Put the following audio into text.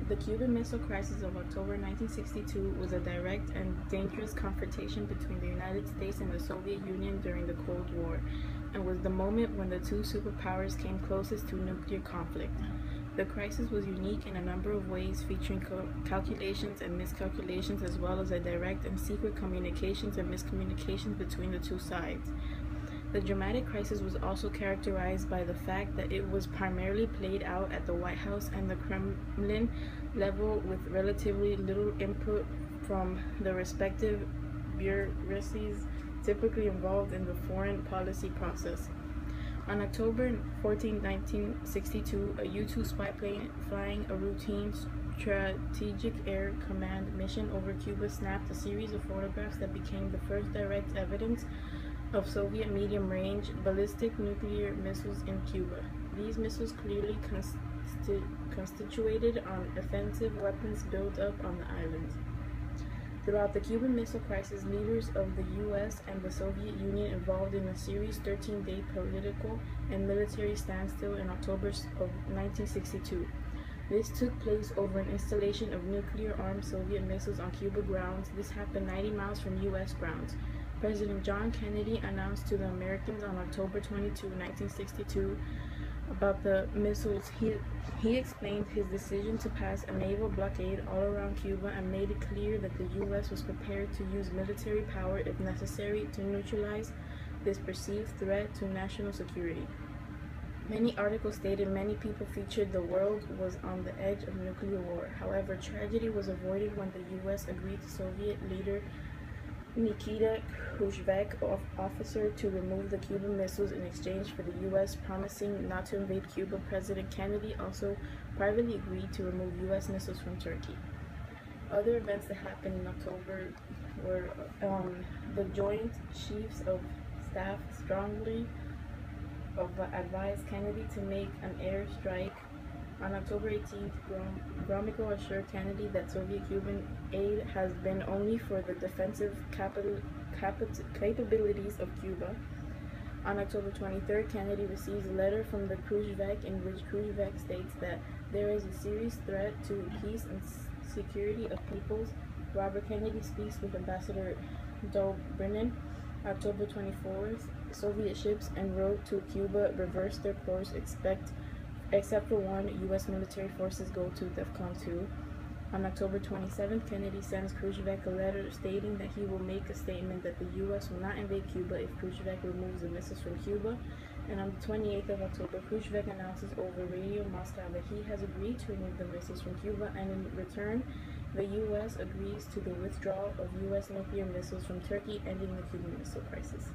The Cuban Missile Crisis of October 1962 was a direct and dangerous confrontation between the United States and the Soviet Union during the Cold War, and was the moment when the two superpowers came closest to nuclear conflict. The crisis was unique in a number of ways, featuring calculations and miscalculations, as well as a direct and secret communications and miscommunications between the two sides. The dramatic crisis was also characterized by the fact that it was primarily played out at the White House and the Kremlin level, with relatively little input from the respective bureaucracies typically involved in the foreign policy process. On October 14, 1962, a U-2 spy plane flying a routine Strategic Air Command mission over Cuba snapped a series of photographs that became the first direct evidence of Soviet medium-range ballistic nuclear missiles in Cuba. These missiles clearly constituted on offensive weapons built up on the island. Throughout the Cuban Missile Crisis, leaders of the U.S. and the Soviet Union involved in a series 13-day political and military standstill in October of 1962. This took place over an installation of nuclear-armed Soviet missiles on Cuba grounds. This happened 90 miles from U.S. grounds. President John Kennedy announced to the Americans on October 22, 1962, about the missiles. He explained his decision to pass a naval blockade all around Cuba and made it clear that the U.S. was prepared to use military power if necessary to neutralize this perceived threat to national security. Many articles stated many people featured the world was on the edge of nuclear war. However, tragedy was avoided when the U.S. agreed to Soviet leader Nikita Khrushchev offer to remove the Cuban missiles in exchange for the U.S. promising not to invade Cuba. President Kennedy also privately agreed to remove U.S. missiles from Turkey. Other events that happened in October were the Joint Chiefs of Staff strongly advised Kennedy to make an airstrike. On October 18th, Gromyko assured Kennedy that Soviet-Cuban aid has been only for the defensive capabilities of Cuba. On October 23rd, Kennedy receives a letter from the Khrushchev in which Khrushchev states that there is a serious threat to peace and security of peoples. Robert Kennedy speaks with Ambassador Dobrynin. October 24th, Soviet ships en route to Cuba reversed their course, except for one. U.S. military forces go to DEFCON 2. On October 27th, Kennedy sends Khrushchev a letter stating that he will make a statement that the U.S. will not invade Cuba if Khrushchev removes the missiles from Cuba. And on the 28th of October, Khrushchev announces over radio in Moscow that he has agreed to remove the missiles from Cuba, and in return, the U.S. agrees to the withdrawal of U.S. nuclear missiles from Turkey, ending the Cuban Missile Crisis.